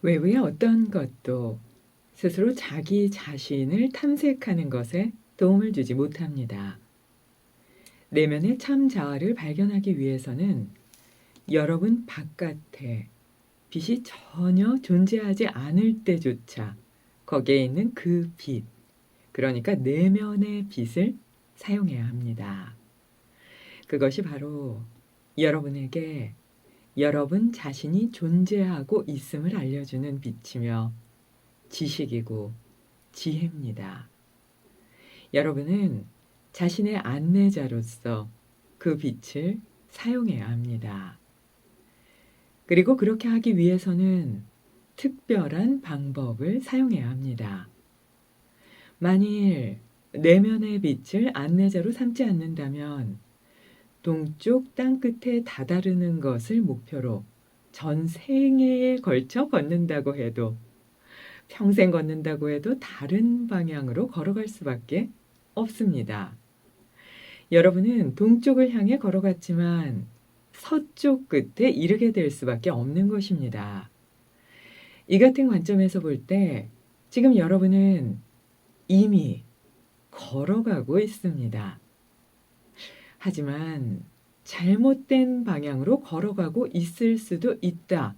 외부의 어떤 것도 스스로 자기 자신을 탐색하는 것에 도움을 주지 못합니다. 내면의 참 자아를 발견하기 위해서는 여러분 바깥에 빛이 전혀 존재하지 않을 때조차 거기에 있는 그 빛, 그러니까 내면의 빛을 사용해야 합니다. 그것이 바로 여러분에게 여러분 자신이 존재하고 있음을 알려주는 빛이며 지식이고 지혜입니다. 여러분은 자신의 안내자로서 그 빛을 사용해야 합니다. 그리고 그렇게 하기 위해서는 특별한 방법을 사용해야 합니다. 만일 내면의 빛을 안내자로 삼지 않는다면 동쪽 땅끝에 다다르는 것을 목표로 전 생애에 걸쳐 걷는다고 해도 평생 걷는다고 해도 다른 방향으로 걸어갈 수밖에 없습니다. 여러분은 동쪽을 향해 걸어갔지만 서쪽 끝에 이르게 될 수밖에 없는 것입니다. 이 같은 관점에서 볼 때 지금 여러분은 이미 걸어가고 있습니다. 하지만 잘못된 방향으로 걸어가고 있을 수도 있다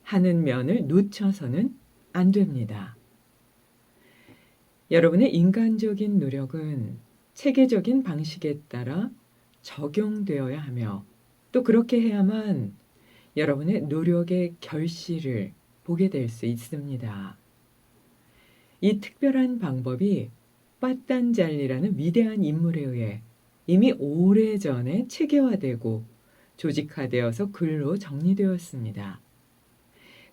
하는 면을 놓쳐서는 안 됩니다. 여러분의 인간적인 노력은 체계적인 방식에 따라 적용되어야 하며 또 그렇게 해야만 여러분의 노력의 결실을 보게 될 수 있습니다. 이 특별한 방법이 빠딴잘리라는 위대한 인물에 의해 이미 오래전에 체계화되고 조직화되어서 글로 정리되었습니다.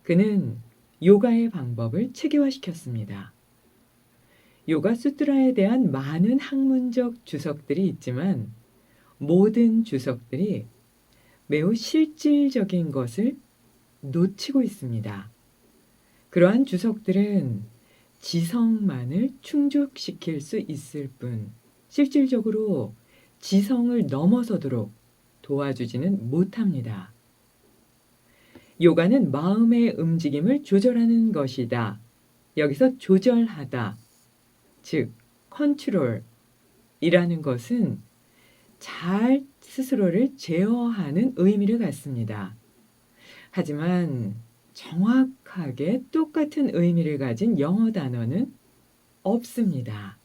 그는 요가의 방법을 체계화시켰습니다. 요가 수트라에 대한 많은 학문적 주석들이 있지만 모든 주석들이 매우 실질적인 것을 놓치고 있습니다. 그러한 주석들은 지성만을 충족시킬 수 있을 뿐 실질적으로 지성을 넘어서도록 도와주지는 못합니다. 요가는 마음의 움직임을 조절하는 것이다. 여기서 조절하다, 즉 컨트롤이라는 것은 잘 스스로를 제어하는 의미를 갖습니다. 하지만 정확하게 똑같은 의미를 가진 영어 단어는 없습니다.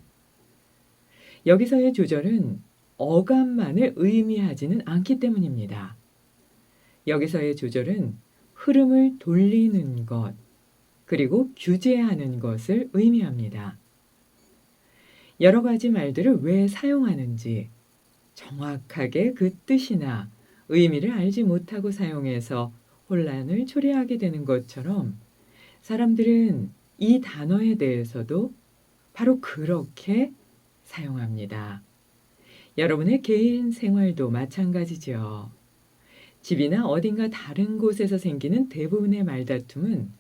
여기서의 조절은 어감만을 의미하지는 않기 때문입니다. 여기서의 조절은 흐름을 돌리는 것, 그리고 규제하는 것을 의미합니다. 여러 가지 말들을 왜 사용하는지 정확하게 그 뜻이나 의미를 알지 못하고 사용해서 혼란을 초래하게 되는 것처럼 사람들은 이 단어에 대해서도 바로 그렇게 사용합니다. 여러분의 개인 생활도 마찬가지죠. 집이나 어딘가 다른 곳에서 생기는 대부분의 말다툼은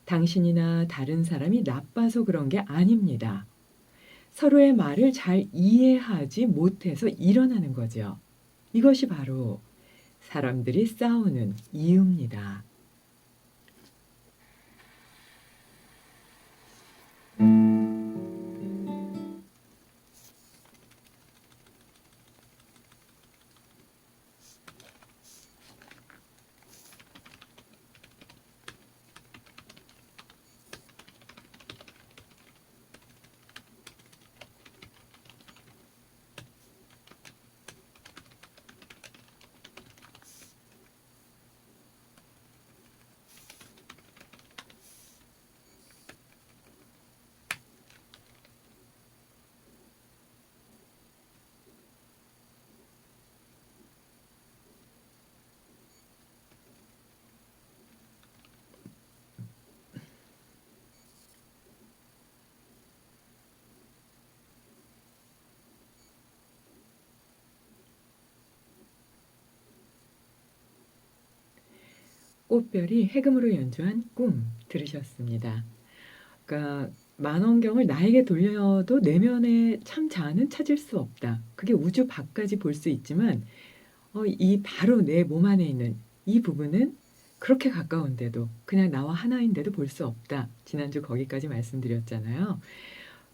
당신이나 다른 사람이 나빠서 그런 게 아닙니다. 서로의 말을 잘 이해하지 못해서 일어나는 거죠. 이것이 바로 사람들이 싸우는 이유입니다. 꽃별이 해금으로 연주한 꿈 들으셨습니다. 그러니까 만원경을 나에게 돌려도 내면의 참 자아는 찾을 수 없다. 그게 우주 밖까지 볼 수 있지만 이 바로 내 몸 안에 있는 이 부분은 그렇게 가까운데도 그냥 나와 하나인데도 볼 수 없다. 지난주 거기까지 말씀드렸잖아요.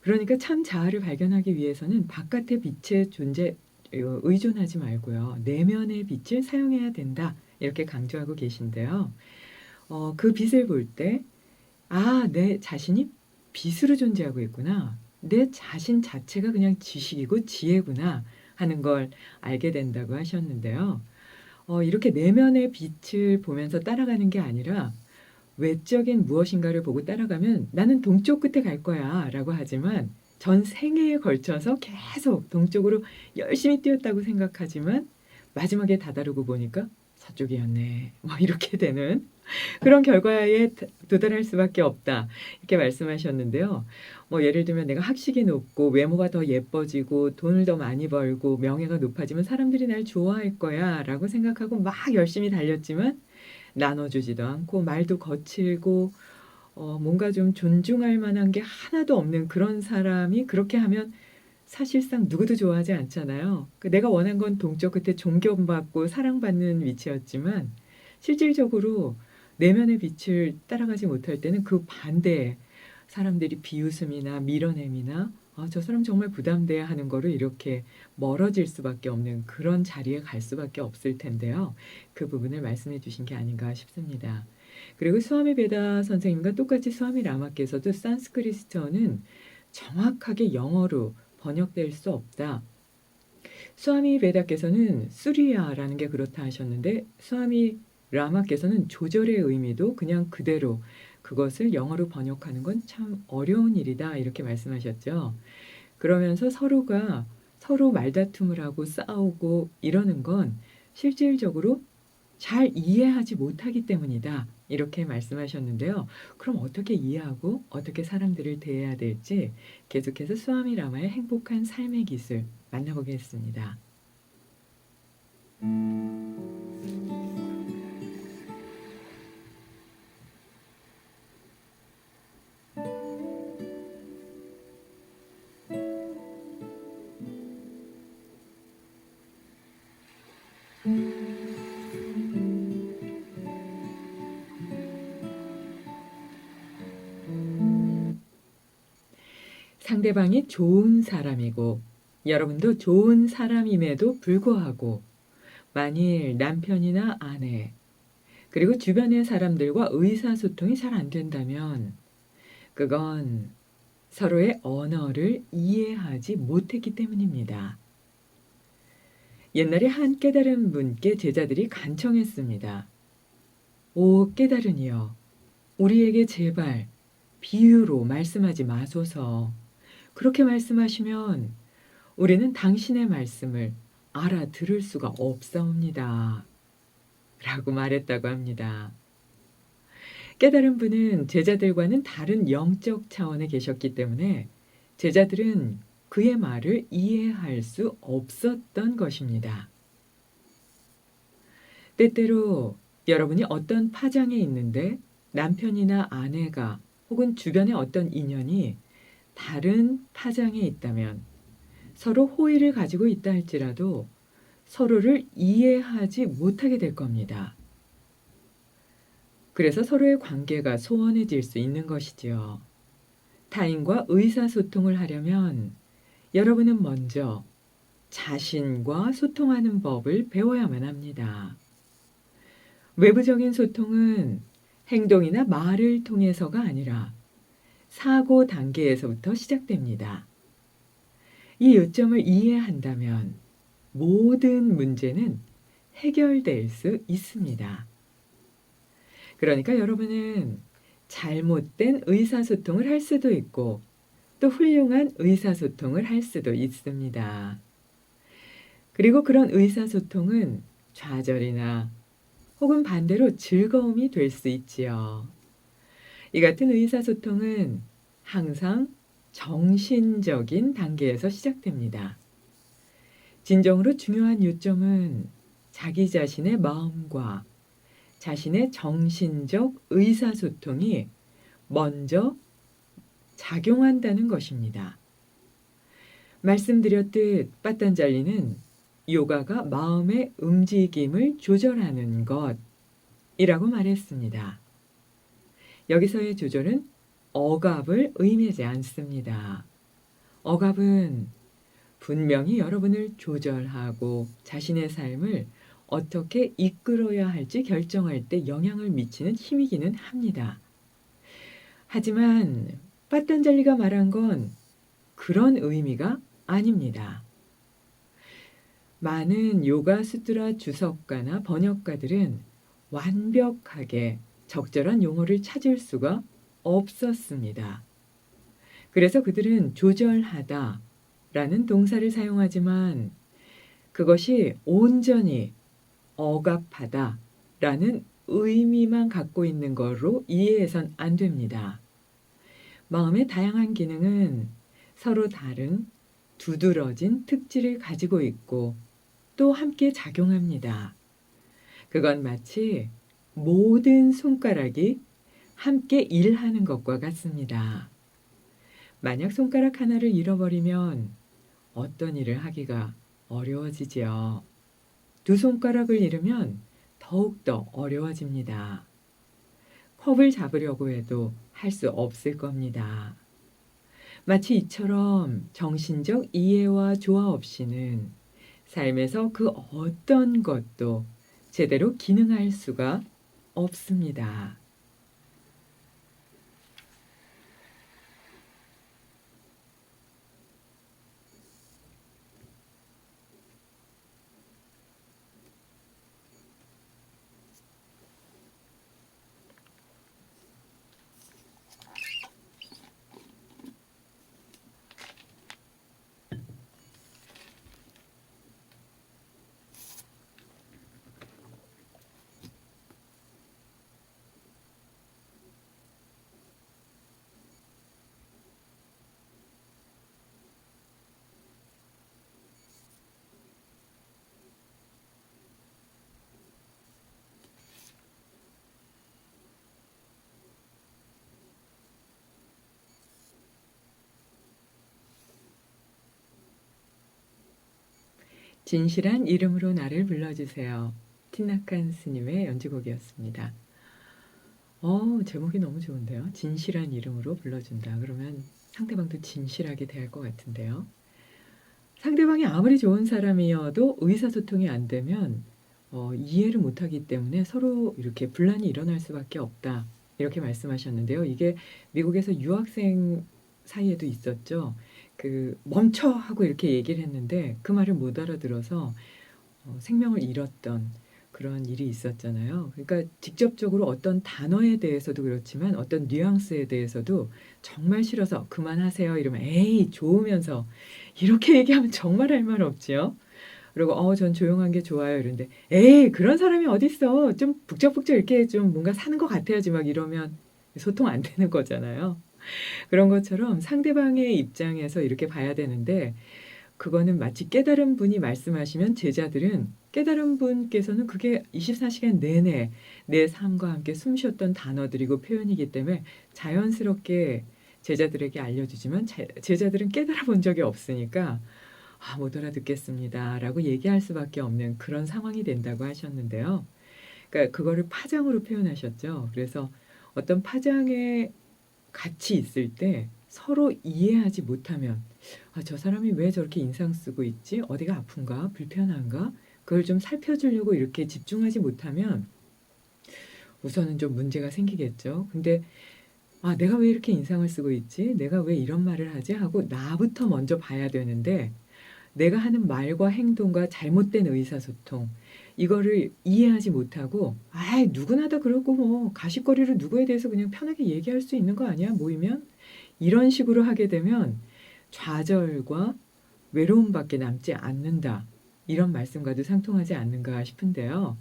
그러니까 참 자아를 발견하기 위해서는 바깥의 빛의 존재 의존하지 말고요. 내면의 빛을 사용해야 된다. 이렇게 강조하고 계신데요. 그 빛을 볼 때, 아, 내 자신이 빛으로 존재하고 있구나. 내 자신 자체가 그냥 지식이고 지혜구나 하는 걸 알게 된다고 하셨는데요. 이렇게 내면의 빛을 보면서 따라가는 게 아니라 외적인 무엇인가를 보고 따라가면 나는 동쪽 끝에 갈 거야 라고 하지만 전 생애에 걸쳐서 계속 동쪽으로 열심히 뛰었다고 생각하지만 마지막에 다다르고 보니까 서쪽이었네. 뭐 이렇게 되는 그런 결과에 도달할 수밖에 없다. 이렇게 말씀하셨는데요. 뭐 예를 들면 내가 학식이 높고 외모가 더 예뻐지고 돈을 더 많이 벌고 명예가 높아지면 사람들이 날 좋아할 거야 라고 생각하고 막 열심히 달렸지만 나눠주지도 않고 말도 거칠고 뭔가 좀 존중할 만한 게 하나도 없는 그런 사람이 그렇게 하면 사실상 누구도 좋아하지 않잖아요. 내가 원한 건 동쪽 끝에 존경받고 사랑받는 위치였지만 실질적으로 내면의 빛을 따라가지 못할 때는 그 반대에 사람들이 비웃음이나 밀어냄이나 저 사람 정말 부담돼 하는 거로 이렇게 멀어질 수밖에 없는 그런 자리에 갈 수밖에 없을 텐데요. 그 부분을 말씀해 주신 게 아닌가 싶습니다. 그리고 스와미 베다 선생님과 똑같이 스와미 라마께서도 산스크리트어는 정확하게 영어로 번역될 수 없다. 스와미 베다께서는 수리야라는 게 그렇다 하셨는데 스와미 라마께서는 조절의 의미도 그냥 그대로 그것을 영어로 번역하는 건 참 어려운 일이다 이렇게 말씀하셨죠. 그러면서 서로가 서로 말다툼을 하고 싸우고 이러는 건 실질적으로 잘 이해하지 못하기 때문이다. 이렇게 말씀하셨는데요. 그럼 어떻게 이해하고 어떻게 사람들을 대해야 될지 계속해서 스와미 라마의 행복한 삶의 기술 만나보겠습니다. 상대방이 좋은 사람이고 여러분도 좋은 사람임에도 불구하고 만일 남편이나 아내 그리고 주변의 사람들과 의사소통이 잘 안 된다면 그건 서로의 언어를 이해하지 못했기 때문입니다. 옛날에 한 깨달은 분께 제자들이 간청했습니다. 오 깨달으니여, 우리에게 제발 비유로 말씀하지 마소서. 그렇게 말씀하시면 우리는 당신의 말씀을 알아들을 수가 없사옵니다. 라고 말했다고 합니다. 깨달은 분은 제자들과는 다른 영적 차원에 계셨기 때문에 제자들은 그의 말을 이해할 수 없었던 것입니다. 때때로 여러분이 어떤 파장에 있는데 남편이나 아내가 혹은 주변의 어떤 인연이 다른 파장에 있다면 서로 호의를 가지고 있다 할지라도 서로를 이해하지 못하게 될 겁니다. 그래서 서로의 관계가 소원해질 수 있는 것이지요. 타인과 의사소통을 하려면 여러분은 먼저 자신과 소통하는 법을 배워야만 합니다. 외부적인 소통은 행동이나 말을 통해서가 아니라 사고 단계에서부터 시작됩니다. 이 요점을 이해한다면 모든 문제는 해결될 수 있습니다. 그러니까 여러분은 잘못된 의사소통을 할 수도 있고 또 훌륭한 의사소통을 할 수도 있습니다. 그리고 그런 의사소통은 좌절이나 혹은 반대로 즐거움이 될 수 있지요. 이 같은 의사소통은 항상 정신적인 단계에서 시작됩니다. 진정으로 중요한 요점은 자기 자신의 마음과 자신의 정신적 의사소통이 먼저 작용한다는 것입니다. 말씀드렸듯 빠딴잘리는 요가가 마음의 움직임을 조절하는 것, 이라고 말했습니다. 여기서의 조절은 억압을 의미하지 않습니다. 억압은 분명히 여러분을 조절하고 자신의 삶을 어떻게 이끌어야 할지 결정할 때 영향을 미치는 힘이기는 합니다. 하지만 빠딴잘리가 말한 건 그런 의미가 아닙니다. 많은 요가 수트라 주석가나 번역가들은 완벽하게 적절한 용어를 찾을 수가 없었습니다. 그래서 그들은 조절하다 라는 동사를 사용하지만 그것이 온전히 억압하다 라는 의미만 갖고 있는 거로 이해해선 안 됩니다. 마음의 다양한 기능은 서로 다른 두드러진 특질을 가지고 있고 또 함께 작용합니다. 그건 마치 모든 손가락이 함께 일하는 것과 같습니다. 만약 손가락 하나를 잃어버리면 어떤 일을 하기가 어려워지지요. 두 손가락을 잃으면 더욱더 어려워집니다. 컵을 잡으려고 해도 할 수 없을 겁니다. 마치 이처럼 정신적 이해와 조화 없이는 삶에서 그 어떤 것도 제대로 기능할 수가 없습니다. 진실한 이름으로 나를 불러주세요. 티나칸 스님의 연주곡이었습니다. 제목이 너무 좋은데요. 진실한 이름으로 불러준다. 그러면 상대방도 진실하게 대할 것 같은데요. 상대방이 아무리 좋은 사람이어도 의사소통이 안 되면 이해를 못하기 때문에 서로 이렇게 분란이 일어날 수밖에 없다. 이렇게 말씀하셨는데요. 이게 미국에서 유학생 사이에도 있었죠. 멈춰 하고 이렇게 얘기를 했는데 그 말을 못 알아들어서 생명을 잃었던 그런 일이 있었잖아요. 그러니까 직접적으로 어떤 단어에 대해서도 그렇지만 어떤 뉘앙스에 대해서도 정말 싫어서 그만하세요 이러면 에이 좋으면서 이렇게 얘기하면 정말 할 말 없지요. 그리고 전 조용한 게 좋아요 이런데 에이 그런 사람이 어딨어 좀 북적북적 이렇게 좀 뭔가 사는 것 같아야지 막 이러면 소통 안 되는 거잖아요. 그런 것처럼 상대방의 입장에서 이렇게 봐야 되는데 그거는 마치 깨달은 분이 말씀하시면 제자들은 깨달은 분께서는 그게 24시간 내내 내 삶과 함께 숨쉬었던 단어들이고 표현이기 때문에 자연스럽게 제자들에게 알려주지만 제자들은 깨달아 본 적이 없으니까 못 알아듣겠습니다 라고 얘기할 수밖에 없는 그런 상황이 된다고 하셨는데요. 그러니까 그거를 파장으로 표현하셨죠. 그래서 어떤 파장에 같이 있을 때 서로 이해하지 못하면 저 사람이 왜 저렇게 인상 쓰고 있지? 어디가 아픈가? 불편한가? 그걸 좀 살펴주려고 이렇게 집중하지 못하면 우선은 좀 문제가 생기겠죠. 근데 내가 왜 이렇게 인상을 쓰고 있지? 내가 왜 이런 말을 하지? 하고 나부터 먼저 봐야 되는데 내가 하는 말과 행동과 잘못된 의사소통 이거를 이해하지 못하고 누구나 다 그러고 뭐 가십거리로 누구에 대해서 그냥 편하게 얘기할 수 있는 거 아니야? 모이면 이런 식으로 하게 되면 좌절과 외로움밖에 남지 않는다. 이런 말씀과도 상통하지 않는가 싶은데요.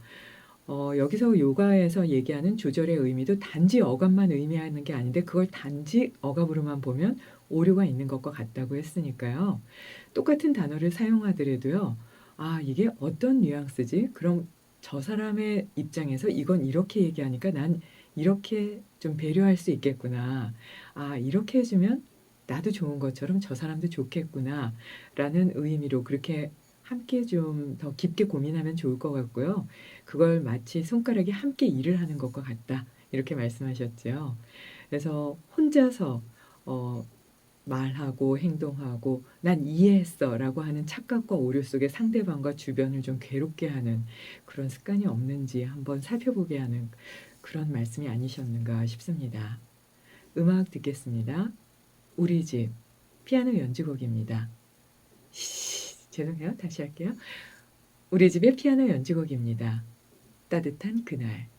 여기서 요가에서 얘기하는 조절의 의미도 단지 억압만 의미하는 게 아닌데 그걸 단지 억압으로만 보면 오류가 있는 것과 같다고 했으니까요. 똑같은 단어를 사용하더라도요. 이게 어떤 뉘앙스지? 그럼 저 사람의 입장에서 이건 이렇게 얘기하니까 난 이렇게 좀 배려할 수 있겠구나. 이렇게 해주면 나도 좋은 것처럼 저 사람도 좋겠구나. 라는 의미로 그렇게 함께 좀 더 깊게 고민하면 좋을 것 같고요. 그걸 마치 손가락이 함께 일을 하는 것과 같다. 이렇게 말씀하셨죠. 그래서 혼자서 어 말하고 행동하고 '난 이해했어.'라고 하는 착각과 오류 속에 상대방과 주변을 좀 괴롭게 하는 그런 습관이 없는지 한번 살펴보게 하는 그런 말씀이 아니셨는가 싶습니다. 음악 듣겠습니다. 우리 집 피아노 연주곡입니다. 죄송해요. 다시 할게요. 우리 집의 피아노 연주곡입니다. 따뜻한 그날.